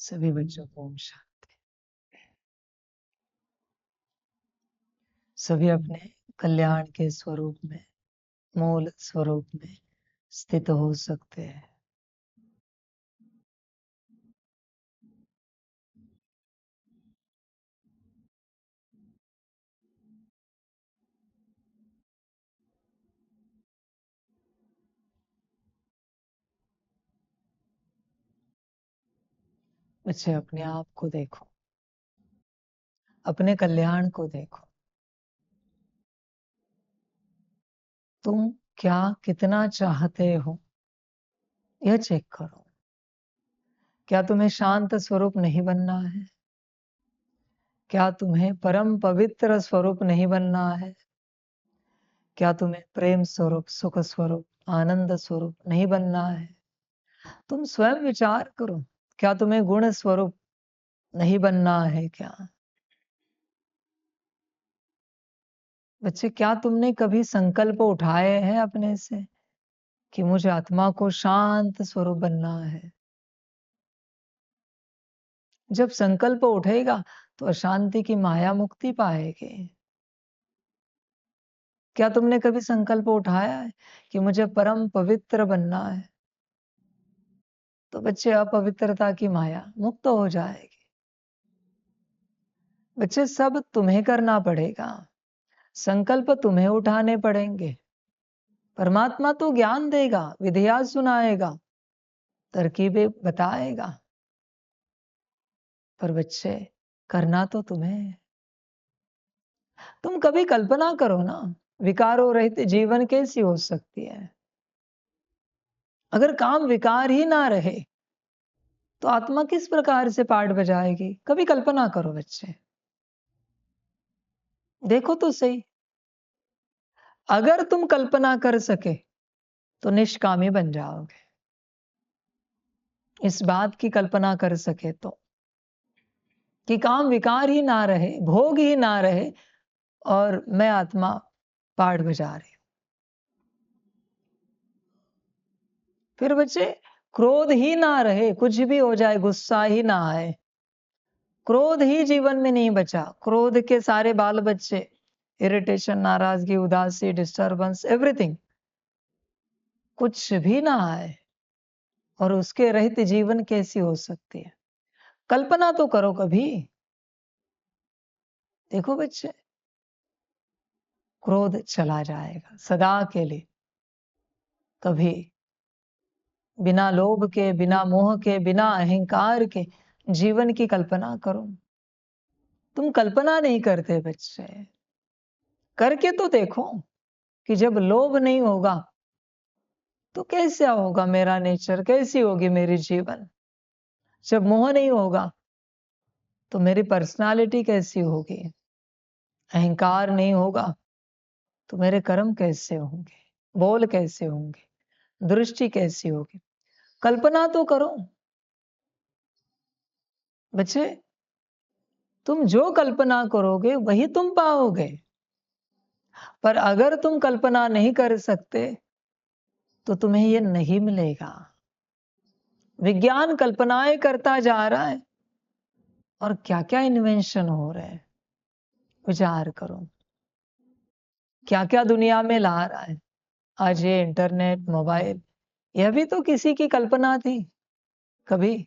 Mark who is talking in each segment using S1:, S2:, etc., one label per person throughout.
S1: सभी बच्चों को ओम शांति। सभी अपने कल्याण के स्वरूप में, मूल स्वरूप में स्थित हो सकते हैं। बच्चे अपने आप को देखो, अपने कल्याण को देखो। तुम क्या कितना चाहते हो यह चेक करो। क्या तुम्हें शांत स्वरूप नहीं बनना है? क्या तुम्हें परम पवित्र स्वरूप नहीं बनना है? क्या तुम्हें प्रेम स्वरूप, सुख स्वरूप, आनंद स्वरूप नहीं बनना है? तुम स्वयं विचार करो, क्या तुम्हें गुण स्वरूप नहीं बनना है क्या? बच्चे, क्या तुमने कभी संकल्प उठाए हैं अपने से कि मुझे आत्मा को शांत स्वरूप बनना है? जब संकल्प उठेगा तो अशांति की माया मुक्ति पाएगी। क्या तुमने कभी संकल्प उठाया है कि मुझे परम पवित्र बनना है? तो बच्चे अपवित्रता की माया मुक्त हो जाएगी। बच्चे, सब तुम्हें करना पड़ेगा, संकल्प तुम्हें उठाने पड़ेंगे। परमात्मा तो ज्ञान देगा, विधिया सुनाएगा, तरकीबें बताएगा, पर बच्चे करना तो तुम्हें है। तुम कभी कल्पना करो ना, विकारों रहित जीवन कैसी हो सकती है? अगर काम विकार ही ना रहे तो आत्मा किस प्रकार से पाठ बजाएगी? कभी कल्पना करो बच्चे, देखो तो सही। अगर तुम कल्पना कर सके तो निष्कामी बन जाओगे। इस बात की कल्पना कर सके तो कि काम विकार ही ना रहे, भोग ही ना रहे और मैं आत्मा पाठ बजा रही हूं। फिर बच्चे, क्रोध ही ना रहे, कुछ भी हो जाए, गुस्सा ही ना आए, क्रोध ही जीवन में नहीं बचा। क्रोध के सारे बाल बच्चे, इरिटेशन, नाराजगी, उदासी, डिस्टर्बेंस, एवरीथिंग, कुछ भी ना आए और उसके रहित जीवन कैसी हो सकती है? कल्पना तो करो कभी। देखो बच्चे, क्रोध चला जाएगा सदा के लिए। कभी बिना लोभ के, बिना मोह के, बिना अहंकार के जीवन की कल्पना करो। तुम कल्पना नहीं करते बच्चे, करके तो देखो कि जब लोभ नहीं होगा तो कैसा होगा मेरा नेचर, कैसी होगी मेरी जीवन? जब मोह नहीं होगा तो मेरी पर्सनालिटी कैसी होगी? अहंकार नहीं होगा तो मेरे कर्म कैसे होंगे, बोल कैसे होंगे, दृष्टि कैसी होगी? कल्पना तो करो बच्चे। तुम जो कल्पना करोगे वही तुम पाओगे। पर अगर तुम कल्पना नहीं कर सकते तो तुम्हें ये नहीं मिलेगा। विज्ञान कल्पनाएं करता जा रहा है और क्या क्या इन्वेंशन हो रहे हैं, विचार करो। क्या क्या दुनिया में ला रहा है आज ये इंटरनेट, मोबाइल, यह भी तो किसी की कल्पना थी कभी,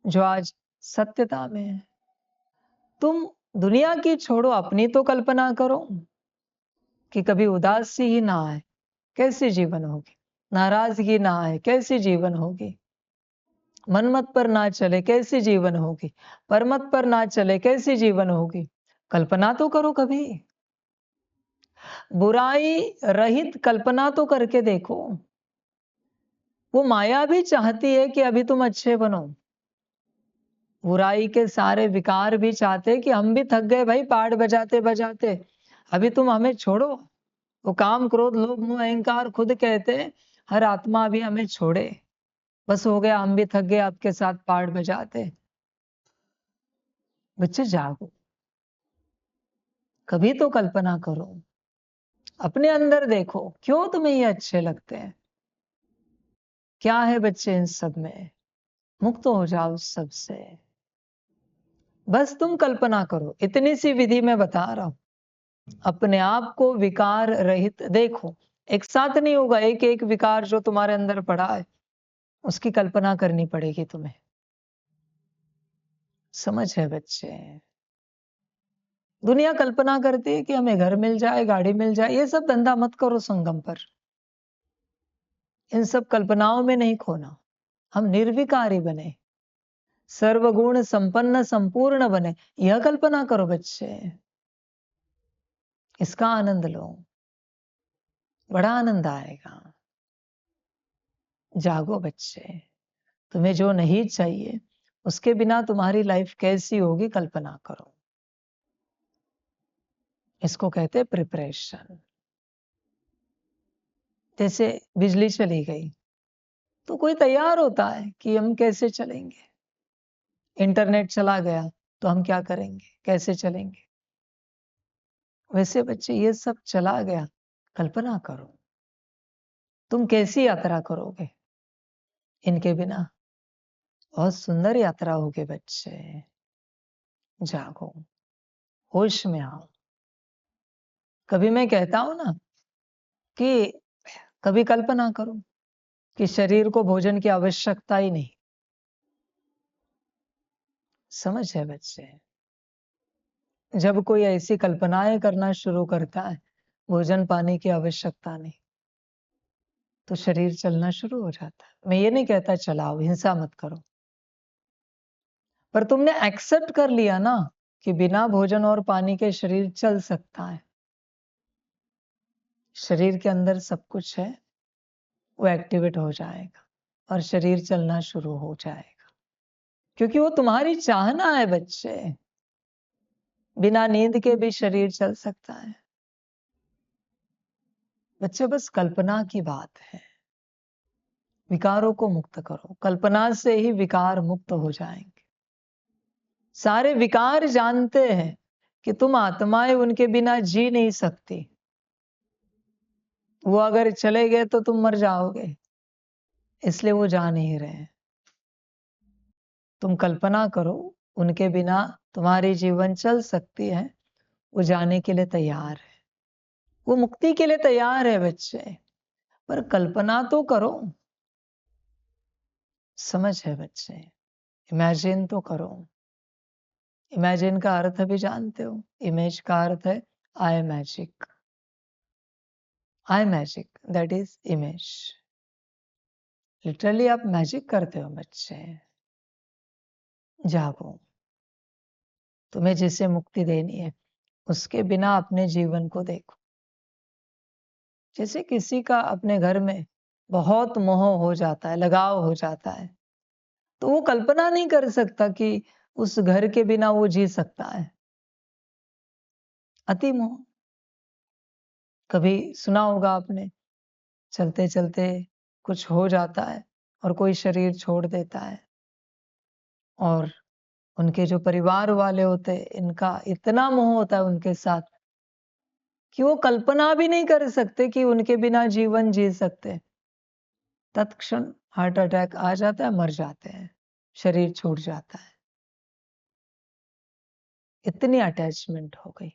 S1: जो आज सत्यता में है। तुम दुनिया की छोड़ो, अपनी तो कल्पना करो कि कभी उदासी ही ना आए, कैसी जीवन होगी? नाराजगी ना आए, कैसी जीवन होगी? मनमत पर ना चले, कैसी जीवन होगी? परमत पर ना चले, कैसी जीवन होगी? कल्पना तो करो कभी। बुराई रहित कल्पना तो करके देखो। वो माया भी चाहती है कि अभी तुम अच्छे बनो। बुराई के सारे विकार भी चाहते कि हम भी थक गए भाई पाठ बजाते बजाते, अभी तुम हमें छोड़ो। वो काम, क्रोध, लोभ, मोह, अहंकार खुद कहते हैं हर आत्मा भी हमें छोड़े, बस हो गया, हम भी थक गए आपके साथ पाठ बजाते। बच्चे जागो, कभी तो कल्पना करो, अपने अंदर देखो, क्यों तुम्हें ये अच्छे लगते हैं? क्या है बच्चे इन सब में? मुक्त हो जाओ सबसे। बस तुम कल्पना करो, इतनी सी विधि मैं बता रहा हूं। अपने आप को विकार रहित देखो। एक साथ नहीं होगा, एक एक विकार जो तुम्हारे अंदर पड़ा है उसकी कल्पना करनी पड़ेगी तुम्हें। समझ है बच्चे? दुनिया कल्पना करती है कि हमें घर मिल जाए, गाड़ी मिल जाए। ये सब धंधा मत करो संगम पर। इन सब कल्पनाओं में नहीं खोना। हम निर्विकारी बने, सर्वगुण संपन्न संपूर्ण बने, यह कल्पना करो बच्चे। इसका आनंद लो, बड़ा आनंद आएगा। जागो बच्चे। तुम्हें जो नहीं चाहिए उसके बिना तुम्हारी लाइफ कैसी होगी कल्पना करो। इसको कहते हैं प्रिपरेशन। जैसे बिजली चली गई तो कोई तैयार होता है कि हम कैसे चलेंगे। इंटरनेट चला गया तो हम क्या करेंगे, कैसे चलेंगे। वैसे बच्चे ये सब चला गया, कल्पना करो तुम कैसी यात्रा करोगे इनके बिना। बहुत सुंदर यात्रा होगी बच्चे। जागो, होश में आओ। कभी मैं कहता हूं ना कि कभी कल्पना करो कि शरीर को भोजन की आवश्यकता ही नहीं। समझ है बच्चे? जब कोई ऐसी कल्पनाएं करना शुरू करता है, भोजन पानी की आवश्यकता नहीं, तो शरीर चलना शुरू हो जाता है। मैं ये नहीं कहता चलाओ, हिंसा मत करो, पर तुमने एक्सेप्ट कर लिया ना कि बिना भोजन और पानी के शरीर चल सकता है। शरीर के अंदर सब कुछ है, वो एक्टिवेट हो जाएगा और शरीर चलना शुरू हो जाएगा, क्योंकि वो तुम्हारी चाहना है बच्चे। बिना नींद के भी शरीर चल सकता है बच्चे। बस कल्पना की बात है। विकारों को मुक्त करो, कल्पना से ही विकार मुक्त हो जाएंगे। सारे विकार जानते हैं कि तुम आत्माएं उनके बिना जी नहीं सकती। वो अगर चले गए तो तुम मर जाओगे, इसलिए वो जा नहीं रहे। तुम कल्पना करो उनके बिना तुम्हारी जीवन चल सकती है। वो जाने के लिए तैयार है, वो मुक्ति के लिए तैयार है बच्चे। पर कल्पना तो करो। समझ है बच्चे? इमेजिन तो करो। इमेजिन का अर्थ भी जानते हो? इमेज का अर्थ है I magic. I magic, that is image. Literally आप मैजिक करते हो बच्चे। जागो। तुम्हें जिसे मुक्ति देनी है उसके बिना अपने जीवन को देखो। जैसे किसी का अपने घर में बहुत मोह हो जाता है, लगाव हो जाता है, तो वो कल्पना नहीं कर सकता कि उस घर के बिना वो जी सकता है। अति मोह। कभी सुना होगा आपने, चलते चलते कुछ हो जाता है और कोई शरीर छोड़ देता है, और उनके जो परिवार वाले होते हैं इनका इतना मोह होता है उनके साथ कि वो कल्पना भी नहीं कर सकते कि उनके बिना जीवन जी सकते। तत्क्षण हार्ट अटैक आ जाता है, मर जाते हैं, शरीर छूट जाता है। इतनी अटैचमेंट हो गई।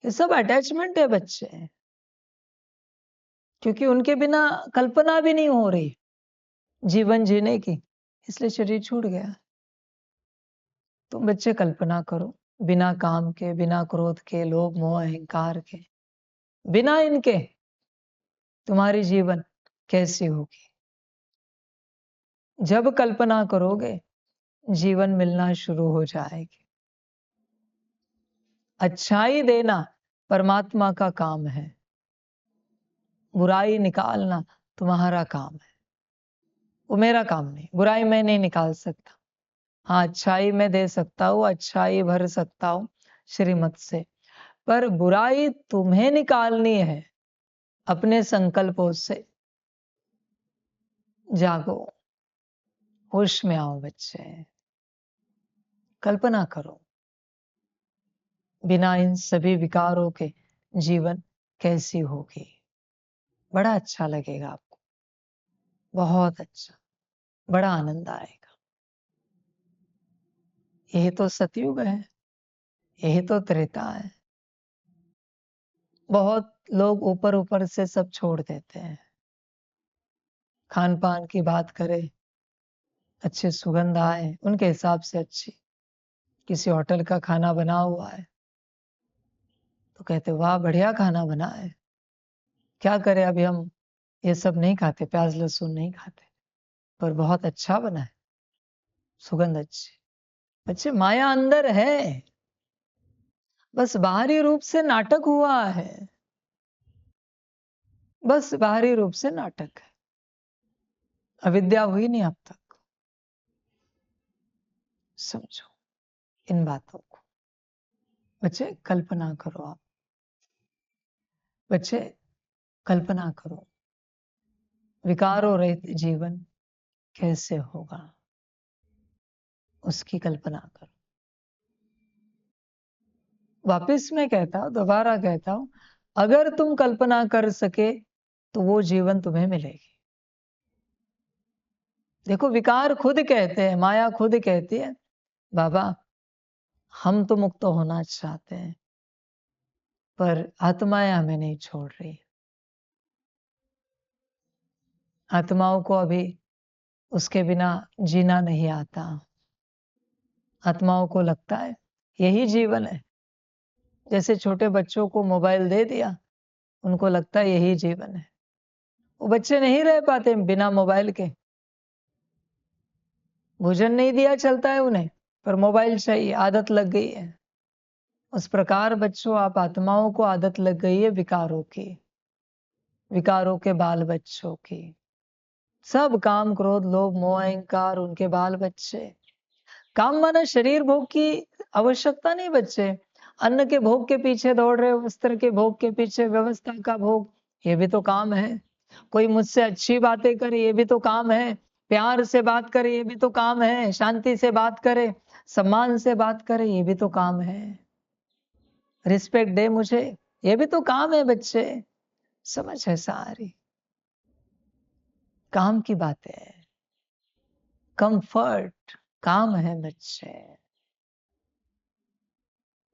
S1: ये सब अटैचमेंट है बच्चे, क्योंकि उनके बिना कल्पना भी नहीं हो रही जीवन जीने की, इसलिए शरीर छूट गया। तुम बच्चे कल्पना करो, बिना काम के, बिना क्रोध के, लोभ मोह अहंकार के, बिना इनके तुम्हारी जीवन कैसी होगी। जब कल्पना करोगे जीवन मिलना शुरू हो जाएगी। अच्छाई देना परमात्मा का काम है, बुराई निकालना तुम्हारा काम है। वो मेरा काम नहीं, बुराई मैं नहीं निकाल सकता। हाँ, अच्छाई मैं दे सकता हूँ, अच्छाई भर सकता हूँ श्रीमत से, पर बुराई तुम्हें निकालनी है अपने संकल्पों से। जागो, होश में आओ बच्चे। कल्पना करो बिना इन सभी विकारों के जीवन कैसी होगी। बड़ा अच्छा लगेगा आपको, बहुत अच्छा, बड़ा आनंद आएगा। यही तो सतयुग है, यही तो त्रेता है। बहुत लोग ऊपर ऊपर से सब छोड़ देते हैं। खान पान की बात करें, अच्छी सुगंध आए उनके हिसाब से अच्छी, किसी होटल का खाना बना हुआ है तो कहते वाह बढ़िया खाना बना है। क्या करें, अभी हम ये सब नहीं खाते, प्याज लहसुन नहीं खाते, पर बहुत अच्छा बना है, सुगंध अच्छी। बच्चे माया अंदर है, बस बाहरी रूप से नाटक हुआ है, बस बाहरी रूप से नाटक है, अविद्या हुई नहीं अब तक। समझो इन बातों को। बच्चे कल्पना करो, आप बच्चे कल्पना करो, विकारों रहित जीवन कैसे होगा, उसकी कल्पना करो। वापिस मैं कहता हूं, दोबारा कहता हूं, अगर तुम कल्पना कर सके तो वो जीवन तुम्हें मिलेगी। देखो विकार खुद कहते हैं, माया खुद कहती है बाबा हम तो मुक्त होना चाहते हैं, पर आत्माएं हमें नहीं छोड़ रही। आत्माओं को अभी उसके बिना जीना नहीं आता। आत्माओं को लगता है यही जीवन है। जैसे छोटे बच्चों को मोबाइल दे दिया, उनको लगता है यही जीवन है। वो बच्चे नहीं रह पाते बिना मोबाइल के। भोजन नहीं दिया चलता है उन्हें, पर मोबाइल चाहिए, आदत लग गई है। उस प्रकार बच्चों, आप आत्माओं को आदत लग गई है विकारों की, विकारों के बाल बच्चों की। सब काम क्रोध लोभ मोह अहंकार उनके बाल बच्चे। काम माना शरीर भोग की आवश्यकता नहीं बच्चे। अन्न के भोग के पीछे दौड़ रहे हो, वस्त्र के भोग के पीछे, व्यवस्था का भोग, ये भी तो काम है। कोई मुझसे अच्छी बातें करे, ये भी तो काम है। प्यार से बात करे, ये भी तो काम है। शांति से बात करे, सम्मान से बात करे, ये भी तो काम है। रिस्पेक्ट दे मुझे, ये भी तो काम है बच्चे। समझ है सारी काम की बातें है। कंफर्ट काम है बच्चे।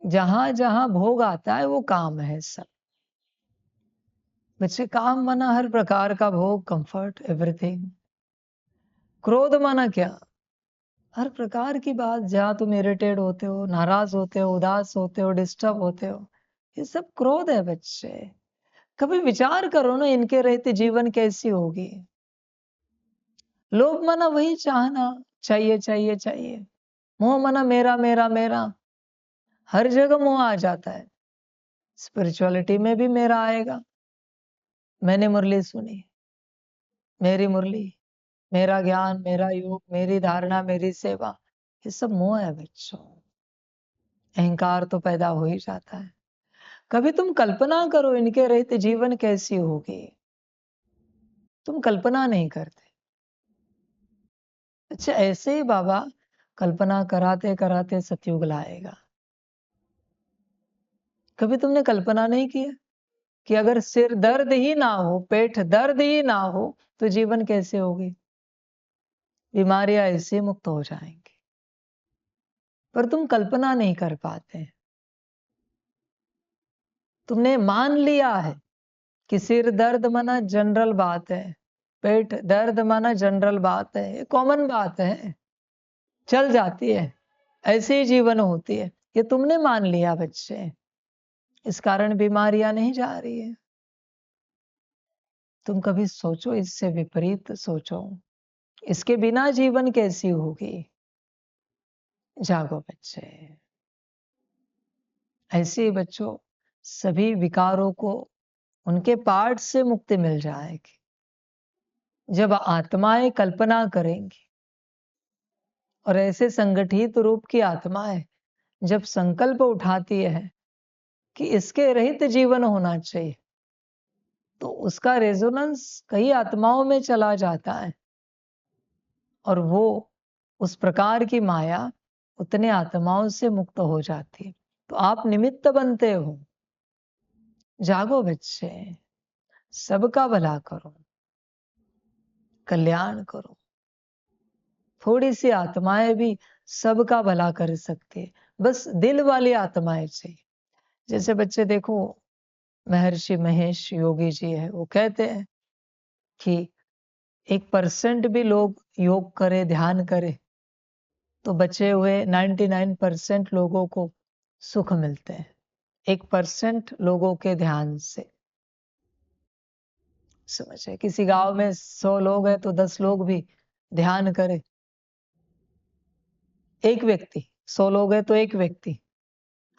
S1: जहां जहां भोग आता है वो काम है सब। बच्चे काम माना हर प्रकार का भोग, कंफर्ट, एवरीथिंग। क्रोध माना क्या? हर प्रकार की बात, जहां तुम इरिटेट होते हो, नाराज होते हो, उदास होते हो, डिस्टर्ब होते हो, ये सब क्रोध है बच्चे। कभी विचार करो ना, इनके रहते जीवन कैसी होगी। लोभ माना वही चाहना, चाहिए चाहिए चाहिए। मोह माना मेरा मेरा मेरा, हर जगह मोह आ जाता है। स्पिरिचुअलिटी में भी मेरा आएगा। मैंने मुरली सुनी, मेरी मुरली, मेरा ज्ञान, मेरा योग, मेरी धारणा, मेरी सेवा, ये सब मोह है बच्चों। अहंकार तो पैदा हो ही जाता है। कभी तुम कल्पना करो इनके रहते जीवन कैसी होगी। तुम कल्पना नहीं करते। अच्छा ऐसे ही बाबा कल्पना कराते कराते सतयुग लाएगा। कभी तुमने कल्पना नहीं किया कि अगर सिर दर्द ही ना हो, पेट दर्द ही ना हो, तो जीवन कैसे होगी। बीमारियां ऐसे मुक्त हो जाएंगी। पर तुम कल्पना नहीं कर पाते। तुमने मान लिया है कि सिर दर्द माना जनरल बात है, पेट दर्द माना जनरल बात है, ये कॉमन बात है, चल जाती है, ऐसे ही जीवन होती है। ये तुमने मान लिया बच्चे, इस कारण बीमारियां नहीं जा रही है। तुम कभी सोचो, इससे विपरीत सोचो, इसके बिना जीवन कैसी होगी। जागो बच्चे। ऐसे ही बच्चों सभी विकारों को, उनके पार्ट से मुक्ति मिल जाएगी जब आत्माएं कल्पना करेंगी। और ऐसे संगठित रूप की आत्माएं जब संकल्प उठाती है कि इसके रहित जीवन होना चाहिए, तो उसका रेजोनेंस कई आत्माओं में चला जाता है और वो उस प्रकार की माया उतने आत्माओं से मुक्त हो जाती है। तो आप निमित्त बनते हो। जागो बच्चे, सबका भला करो, कल्याण करो। थोड़ी सी आत्माएं भी सबका भला कर सकती है, बस दिल वाली आत्माएं चाहिए। जैसे बच्चे देखो, महर्षि महेश योगी जी है, वो कहते हैं कि 1% भी लोग योग करे, ध्यान करे, तो बचे हुए 99% लोगों को सुख मिलते हैं 1% लोगों के ध्यान से। समझे? किसी गांव में 100 लोग हैं तो 10 लोग भी ध्यान करे, एक व्यक्ति, 100 लोग हैं तो एक व्यक्ति,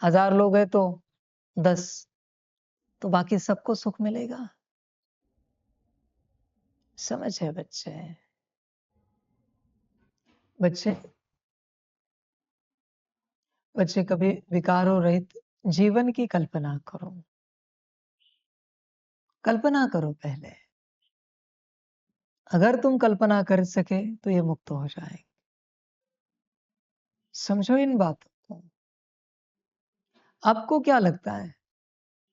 S1: 1000 लोग हैं तो 10, तो बाकी सबको सुख मिलेगा। समझे बच्चे? बच्चे बच्चे कभी विकारों रहित जीवन की कल्पना करो। कल्पना करो पहले। अगर तुम कल्पना कर सके तो ये मुक्त हो जाएंगे। समझो इन बातों को। आपको क्या लगता है,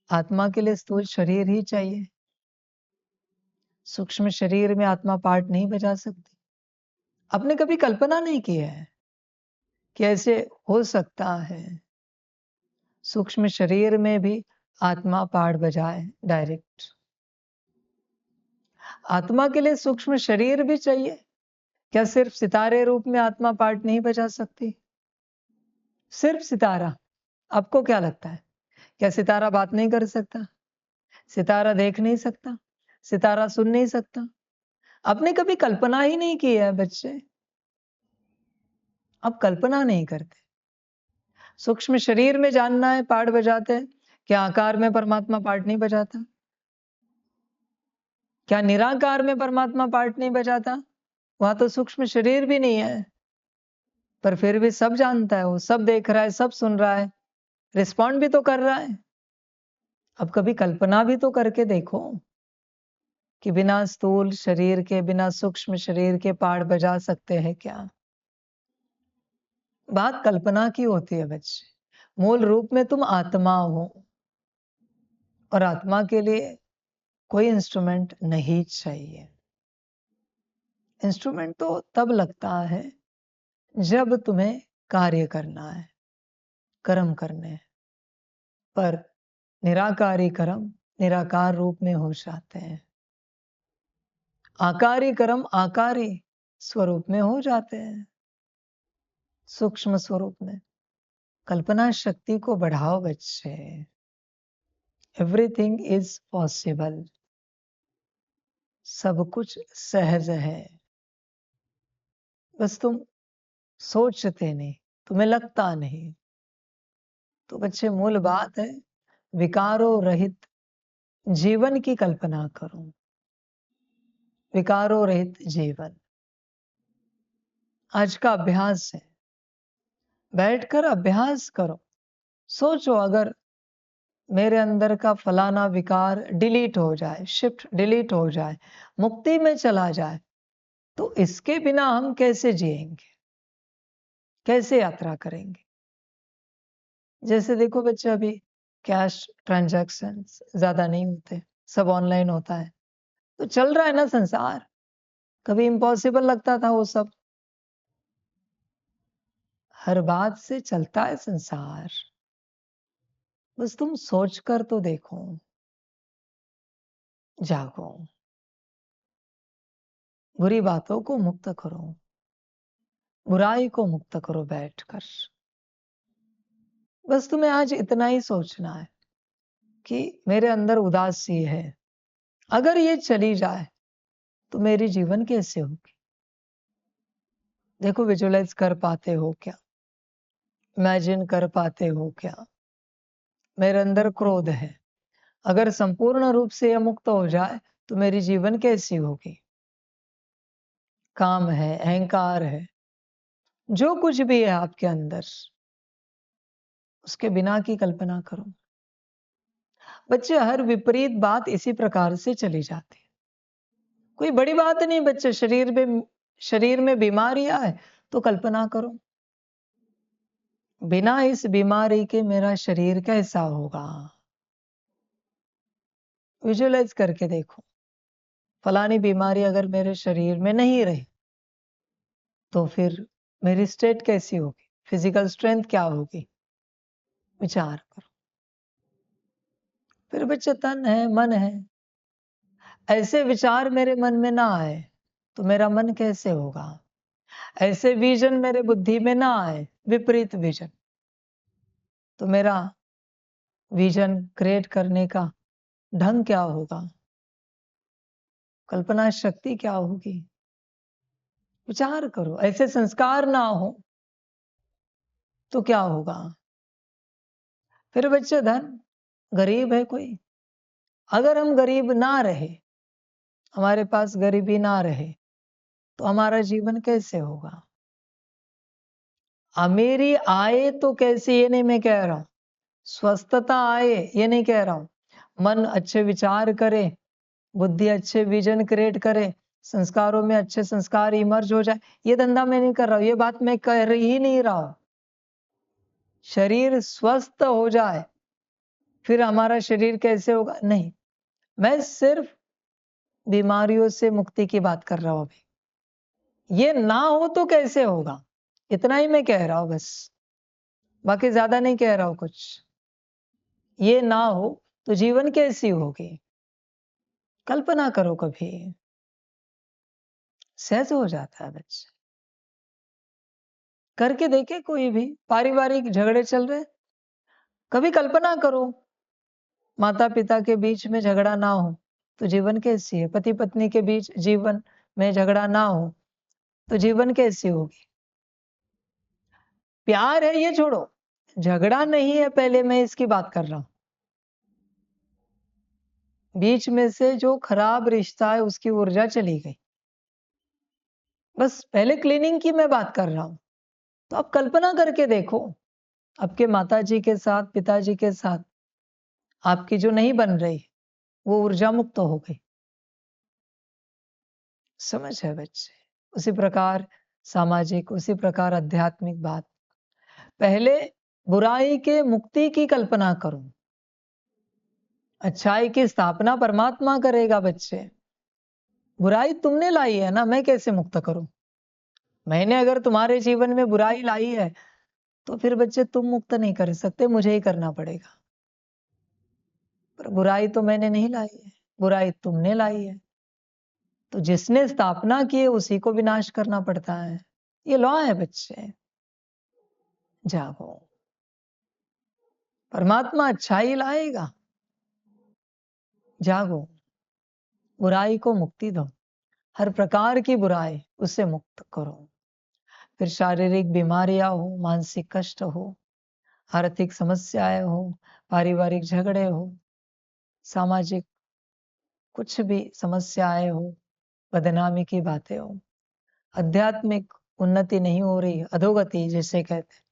S1: आत्मा के लिए स्थूल शरीर ही चाहिए? सूक्ष्म शरीर में आत्मा पार्ट नहीं बजा सकती? आपने कभी कल्पना नहीं की है कि ऐसे हो सकता है सूक्ष्म शरीर में भी आत्मा पार्ट बजाए डायरेक्ट? आत्मा के लिए सूक्ष्म शरीर भी चाहिए? क्या सिर्फ सितारे रूप में आत्मा पार्ट नहीं बजा सकती? सिर्फ सितारा? आपको क्या लगता है, क्या सितारा बात नहीं कर सकता? सितारा देख नहीं सकता? सितारा सुन नहीं सकता? आपने कभी कल्पना ही नहीं की है बच्चे। आप कल्पना नहीं करते। सूक्ष्म शरीर में जानना है पार्ट बजाते हैं, क्या आकार में परमात्मा पार्ट नहीं बजाता? क्या निराकार में परमात्मा पार्ट नहीं बजाता? वहां तो सूक्ष्म शरीर भी नहीं है, पर फिर भी सब जानता है, वो सब देख रहा है, सब सुन रहा है, रिस्पॉन्ड भी तो कर रहा है। अब कभी कल्पना भी तो करके देखो कि बिना स्थूल शरीर के, बिना सूक्ष्म शरीर के पार्ट बजा सकते हैं क्या? बात कल्पना की होती है बच्चे। मूल रूप में तुम आत्मा हो, और आत्मा के लिए कोई इंस्ट्रूमेंट नहीं चाहिए। इंस्ट्रूमेंट तो तब लगता है जब तुम्हें कार्य करना है, कर्म करने हैं। पर निराकारी कर्म निराकार रूप में हो जाते हैं, आकारी कर्म आकारी स्वरूप में हो जाते हैं, सूक्ष्म स्वरूप में। कल्पना शक्ति को बढ़ाओ बच्चे। Everything is possible. सब कुछ सहज है, बस तुम सोचते नहीं, तुम्हें लगता नहीं। तो बच्चे मूल बात है, विकारों रहित जीवन की कल्पना करो। विकारों रहित जीवन आज का अभ्यास है। बैठकर अभ्यास करो। सोचो, अगर मेरे अंदर का फलाना विकार डिलीट हो जाए, शिफ्ट डिलीट हो जाए, मुक्ति में चला जाए, तो इसके बिना हम कैसे जिएंगे, कैसे यात्रा करेंगे? जैसे देखो बच्चे, अभी कैश ट्रांजैक्शन ज्यादा नहीं होते, सब ऑनलाइन होता है, तो चल रहा है ना संसार। कभी इम्पॉसिबल लगता था वो सब, हर बात से चलता है संसार। बस तुम सोच कर तो देखो, जागो, बुरी बातों को मुक्त करो, बुराई को मुक्त करो बैठकर। बस तुम्हें आज इतना ही सोचना है कि मेरे अंदर उदासी है, अगर ये चली जाए तो मेरी जीवन कैसे होगी? देखो, विजुअलाइज कर पाते हो क्या? इमेजिन कर पाते हो क्या? मेरे अंदर क्रोध है, अगर संपूर्ण रूप से यह मुक्त हो जाए तो मेरी जीवन कैसी होगी? काम है, अहंकार है, जो कुछ भी है आपके अंदर, उसके बिना की कल्पना करो। बच्चे, हर विपरीत बात इसी प्रकार से चली जाती है। कोई बड़ी बात नहीं बच्चे, शरीर में बीमारियां है तो कल्पना करो, बिना इस बीमारी के मेरा शरीर कैसा होगा? विजुअलाइज करके देखो, फलानी बीमारी अगर मेरे शरीर में नहीं रही तो फिर मेरी स्टेट कैसी होगी, फिजिकल स्ट्रेंथ क्या होगी, विचार करो। फिर बच्चे तन है, मन है, ऐसे विचार मेरे मन में ना आए तो मेरा मन कैसे होगा, ऐसे विजन मेरे बुद्धि में ना आए, विपरीत विजन, तो मेरा विजन क्रिएट करने का ढंग क्या होगा, कल्पना शक्ति क्या होगी, विचार करो। ऐसे संस्कार ना हो तो क्या होगा। फिर बच्चे धन, गरीब है कोई, अगर हम गरीब ना रहे, हमारे पास गरीबी ना रहे, तो हमारा जीवन कैसे होगा। अमीरी आए तो कैसे, ये नहीं मैं कह रहा हूं, स्वस्थता आए ये नहीं कह रहा हूं, मन अच्छे विचार करे, बुद्धि अच्छे विजन क्रिएट करे, संस्कारों में अच्छे संस्कार इमर्ज हो जाए, ये धंधा मैं नहीं कर रहा हूं, ये बात मैं कह ही नहीं रहा हूं। शरीर स्वस्थ हो जाए, फिर हमारा शरीर कैसे होगा, नहीं, मैं सिर्फ बीमारियों से मुक्ति की बात कर रहा हूं अभी। ये ना हो तो कैसे होगा, इतना ही मैं कह रहा हूं बस, बाकी ज्यादा नहीं कह रहा हूं कुछ। ये ना हो तो जीवन कैसी होगी, कल्पना करो कभी, सहज हो जाता है बच्चे। करके देखे, कोई भी पारिवारिक झगड़े चल रहे, कभी कल्पना करो माता पिता के बीच में झगड़ा ना हो तो जीवन कैसी है, पति पत्नी के बीच जीवन में झगड़ा ना हो तो जीवन कैसी होगी। प्यार है ये छोड़ो, झगड़ा नहीं है, पहले मैं इसकी बात कर रहा हूं, बीच में से जो खराब रिश्ता है उसकी ऊर्जा चली गई, बस पहले क्लीनिंग की मैं बात कर रहा हूं। तो आप कल्पना करके देखो, आपके माताजी के साथ, पिताजी के साथ आपकी जो नहीं बन रही, वो ऊर्जा मुक्त हो गई, समझ है बच्चे। उसी प्रकार सामाजिक, उसी प्रकार आध्यात्मिक बात, पहले बुराई के मुक्ति की कल्पना करो, अच्छाई की स्थापना परमात्मा करेगा बच्चे। बुराई तुमने लाई है ना, मैं कैसे मुक्त करूं। मैंने अगर तुम्हारे जीवन में बुराई लाई है तो फिर बच्चे तुम मुक्त नहीं कर सकते, मुझे ही करना पड़ेगा। पर बुराई तो मैंने नहीं लाई है, बुराई तुमने लाई है, तो जिसने स्थापना की है उसी को विनाश करना पड़ता है, ये लॉ है बच्चे। जागो, परमात्मा अच्छाई लाएगा, जागो, बुराई को मुक्ति दो, हर प्रकार की बुराई उससे मुक्त करो। फिर शारीरिक बीमारियां हो, मानसिक कष्ट हो, आर्थिक समस्याएं हो, पारिवारिक झगड़े हो, सामाजिक कुछ भी समस्याएं हो, बदनामी की बातें हो, आध्यात्मिक उन्नति नहीं हो रही, अधोगति जिसे कहते हैं,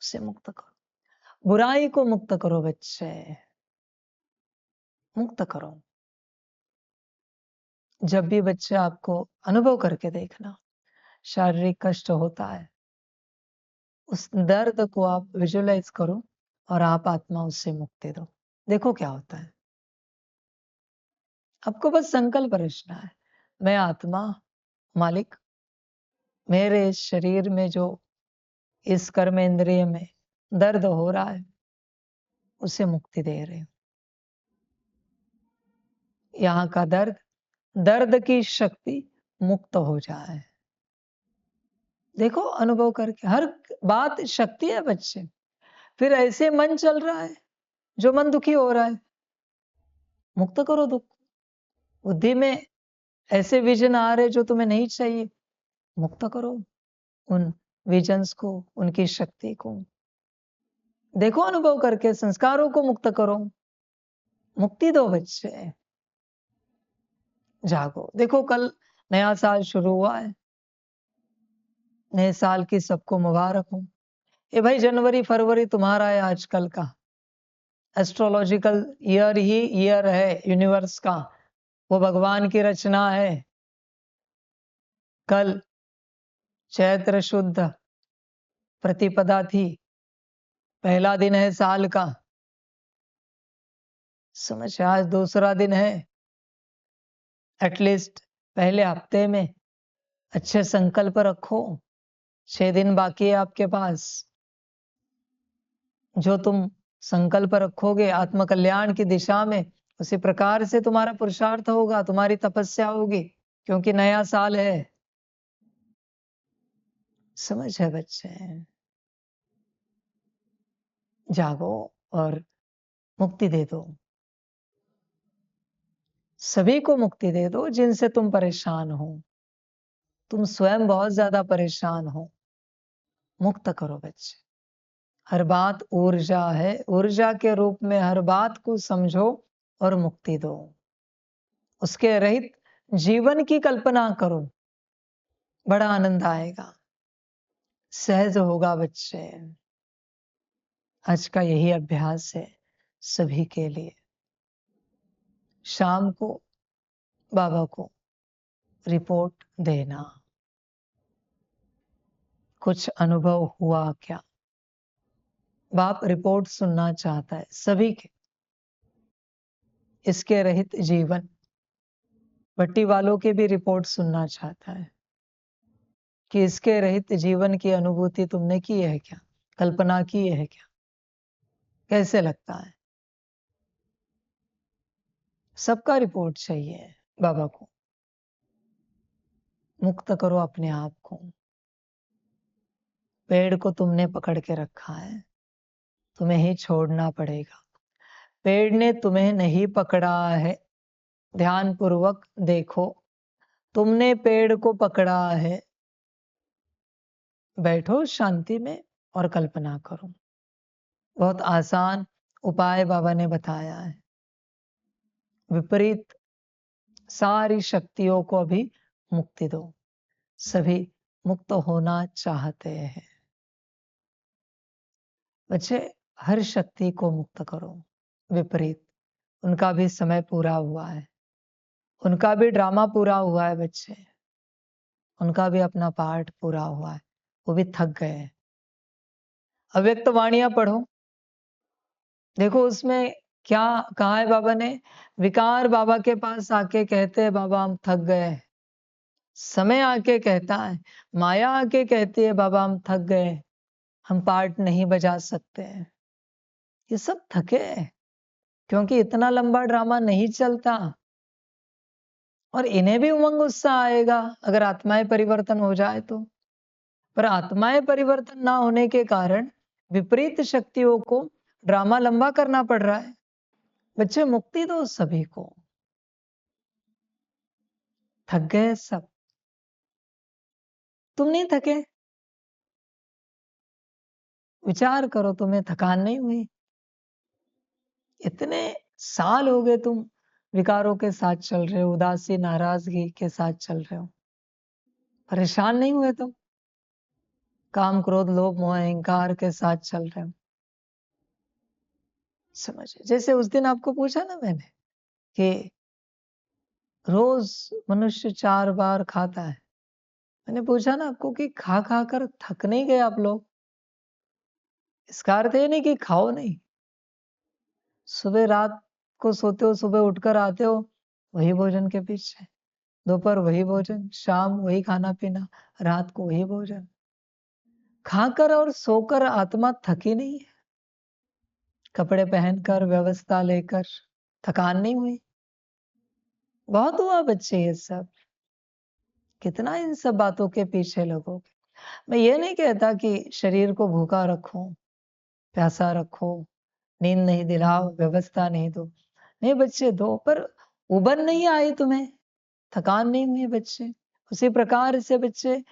S1: उससे मुक्त करो, बुराई को मुक्त करो बच्चे, मुक्त करो। जब भी बच्चे आपको अनुभव करके देखना, शारीरिक कष्ट होता है, उस दर्द को आप विजुअलाइज करो और आप आत्मा उससे मुक्ति दो, देखो क्या होता है। आपको बस संकल्प रचना है, मैं आत्मा मालिक, मेरे इस शरीर में जो इस कर्म इंद्रिय में दर्द हो रहा है उसे मुक्ति दे रहे हो। यहाँ का दर्द, दर्द की शक्ति मुक्त हो जाए, देखो अनुभव करके, हर बात शक्ति है बच्चे। फिर ऐसे मन चल रहा है, जो मन दुखी हो रहा है, मुक्त करो दुख। बुद्धि में ऐसे विजन आ रहे जो तुम्हें नहीं चाहिए, मुक्त करो उन विजन्स को, उनकी शक्ति को, देखो अनुभव करके, संस्कारों को मुक्त करो, मुक्ति दो बच्चे। जागो, देखो कल नया साल शुरू हुआ है, नए साल की सबको मुबारक हो। ये भाई जनवरी फरवरी तुम्हारा है आजकल का, एस्ट्रोलॉजिकल ईयर ही ईयर है यूनिवर्स का, वो भगवान की रचना है। कल चैत्र शुद्ध प्रतिपदा थी, पहला दिन है साल का, समझ, आज दूसरा दिन है, एटलीस्ट पहले हफ्ते में अच्छे संकल्प रखो, 6 दिन बाकी है आपके पास। जो तुम संकल्प रखोगे आत्म कल्याण की दिशा में, उसी प्रकार से तुम्हारा पुरुषार्थ होगा, तुम्हारी तपस्या होगी, क्योंकि नया साल है। समझ है बच्चे? जागो और मुक्ति दे दो। सभी को मुक्ति दे दो जिनसे तुम परेशान हो। तुम स्वयं बहुत ज्यादा परेशान हो। मुक्त करो बच्चे। हर बात ऊर्जा है, ऊर्जा के रूप में हर बात को समझो और मुक्ति दो। उसके रहित जीवन की कल्पना करो, बड़ा आनंद आएगा, सहज होगा बच्चे। आज का यही अभ्यास है सभी के लिए। शाम को बाबा को रिपोर्ट देना, कुछ अनुभव हुआ क्या। बाप रिपोर्ट सुनना चाहता है सभी के। इसके रहित जीवन, भट्टी वालों के भी रिपोर्ट सुनना चाहता है कि इसके रहित जीवन की अनुभूति तुमने की है क्या, कल्पना की है क्या, कैसे लगता है। सबका रिपोर्ट चाहिए बाबा को। मुक्त करो अपने आप को। पेड़ को तुमने पकड़ के रखा है, तुम्हें ही छोड़ना पड़ेगा। पेड़ ने तुम्हें नहीं पकड़ा है। ध्यान पूर्वक देखो, तुमने पेड़ को पकड़ा है। बैठो शांति में और कल्पना करो। बहुत आसान उपाय बाबा ने बताया है। विपरीत सारी शक्तियों को अभी मुक्ति दो। सभी मुक्त होना चाहते हैं। बच्चे, हर शक्ति को मुक्त करो। विपरीत, उनका भी समय पूरा हुआ है, उनका भी ड्रामा पूरा हुआ है बच्चे। उनका भी अपना पार्ट पूरा हुआ है, वो भी थक गए हैं। अव्यक्त वाणियां पढ़ो, देखो उसमें क्या कहा है बाबा ने। विकार बाबा के पास आके कहते हैं बाबा हम थक गए। समय आके कहता है, माया आके कहती है बाबा हम थक गए, हम पार्ट नहीं बजा सकते। ये सब थके हैं, क्योंकि इतना लंबा ड्रामा नहीं चलता। और इन्हें भी उमंग उत्साह आएगा अगर आत्माएं परिवर्तन हो जाए तो। पर आत्माएं परिवर्तन ना होने के कारण विपरीत शक्तियों को ड्रामा लंबा करना पड़ रहा है। बच्चे, मुक्ति दो सभी को। थक गए सब, तुम नहीं थके? विचार करो, तुम्हें थकान नहीं हुई? इतने साल हो गए तुम विकारों के साथ चल रहे हो, उदासी नाराजगी के साथ चल रहे हो। परेशान नहीं हुए तुम? काम क्रोध लोभ मोह अहंकार के साथ चल रहे हो। समझे? जैसे उस दिन आपको पूछा ना मैंने कि रोज मनुष्य 4 बार खाता है। मैंने पूछा ना आपको कि खा खा कर थक नहीं गए आप लोग? इसका अर्थ ये नहीं कि खाओ नहीं। सुबह रात को सोते हो, सुबह उठकर आते हो वही भोजन के पीछे, दोपहर वही भोजन, शाम वही खाना पीना, रात को वही भोजन। खाकर और सोकर आत्मा थकी नहीं है? कपड़े पहनकर, व्यवस्था लेकर थकान नहीं हुई? बहुत हुआ बच्चे ये सब। कितना इन सब बातों के पीछे लगोगे? मैं ये नहीं कहता कि शरीर को भूखा रखो, प्यासा रखो, नींद नहीं दिलाओ, व्यवस्था नहीं दो। नहीं बच्चे, दो, पर उबन नहीं आई तुम्हें, थकान नहीं हुई बच्चे। उसी प्रकार से बच्चे,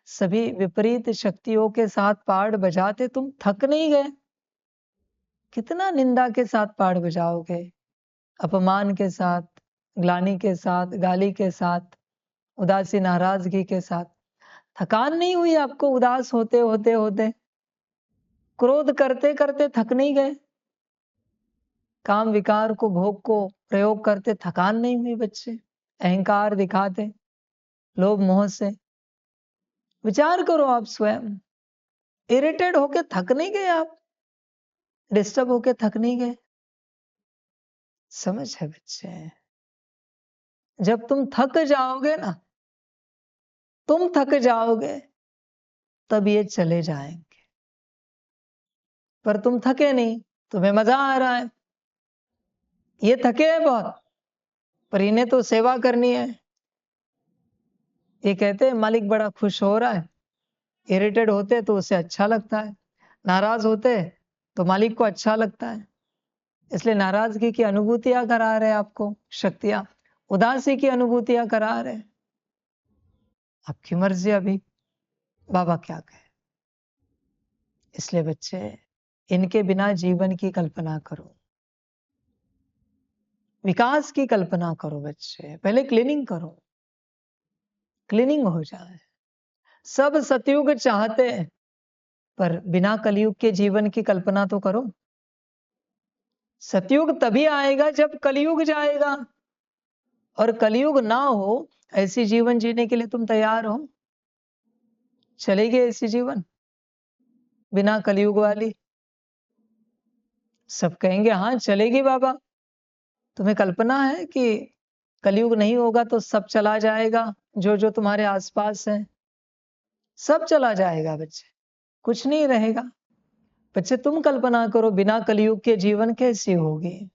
S1: सभी विपरीत शक्तियों के साथ पाठ बजाते तुम थक नहीं गए? कितना निंदा के साथ पाठ बजाओगे, अपमान के साथ, ग्लानि के साथ, गाली के साथ, उदासी नाराजगी के साथ। थकान नहीं हुई आपको? उदास होते होते होते, क्रोध करते करते थक नहीं गए? काम विकार को, भोग को प्रयोग करते थकान नहीं हुई बच्चे? अहंकार दिखाते लोभ मोह से। विचार करो आप स्वयं। इरिटेट होके थक नहीं गए आप? डिस्टर्ब होके थक नहीं गए? समझ है बच्चे? जब तुम थक जाओगे ना, तुम थक जाओगे तब ये चले जाएंगे। पर तुम थके नहीं, तुम्हें मजा आ रहा है। ये थके हैं बहुत, पर इन्हें तो सेवा करनी है। ये कहते हैं मालिक बड़ा खुश हो रहा है। इरिटेट होते तो उसे अच्छा लगता है, नाराज होते तो मालिक को अच्छा लगता है। इसलिए नाराजगी की अनुभूतियां करा रहे आपको शक्तियां, उदासी की अनुभूतियां करा रहे। आपकी मर्जी अभी बाबा क्या कहे। इसलिए बच्चे, इनके बिना जीवन की कल्पना करो, विकास की कल्पना करो। बच्चे पहले क्लीनिंग करो, क्लीनिंग हो जाए। सब सतयुग चाहते हैं, पर बिना कलयुग के जीवन की कल्पना तो करो। सतयुग तभी आएगा जब कलयुग जाएगा, और कलयुग ना हो ऐसी जीवन जीने के लिए तुम तैयार हो? चलेगी ऐसी जीवन बिना कलयुग वाली? सब कहेंगे हाँ चलेगी बाबा। तुम्हें कल्पना है कि कलयुग नहीं होगा तो सब चला जाएगा, जो जो तुम्हारे आसपास है सब चला जाएगा बच्चे, कुछ नहीं रहेगा। बच्चे तुम कल्पना करो बिना कलयुग के जीवन कैसी होगी।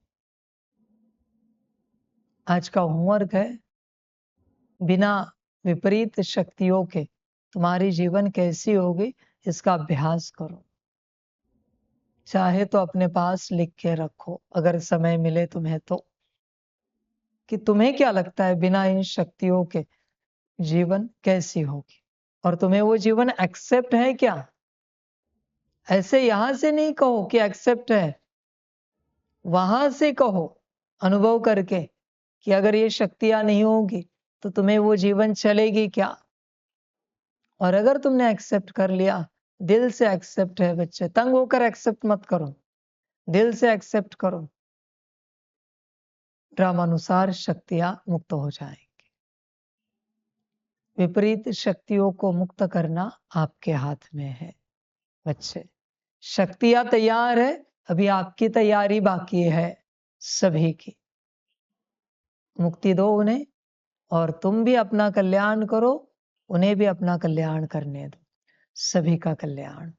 S1: आज का होमवर्क है, बिना विपरीत शक्तियों के तुम्हारी जीवन कैसी होगी इसका अभ्यास करो। चाहे तो अपने पास लिख के रखो अगर समय मिले तुम्हें तो, कि तुम्हें क्या लगता है बिना इन शक्तियों के जीवन कैसी होगी, और तुम्हें वो जीवन एक्सेप्ट है क्या। ऐसे यहां से नहीं कहो कि एक्सेप्ट है, वहां से कहो अनुभव करके कि अगर ये शक्तियां नहीं होगी तो तुम्हें वो जीवन चलेगी क्या। और अगर तुमने एक्सेप्ट कर लिया, दिल से एक्सेप्ट है बच्चे, तंग होकर एक्सेप्ट मत करो, दिल से एक्सेप्ट करो, ड्रामानुसार शक्तियां मुक्त हो जाएंगी। विपरीत शक्तियों को मुक्त करना आपके हाथ में है बच्चे। शक्तियां तैयार है, अभी आपकी तैयारी बाकी है सभी की। मुक्ति दो उन्हें, और तुम भी अपना कल्याण करो, उन्हें भी अपना कल्याण करने दो। सभी का कल्याण।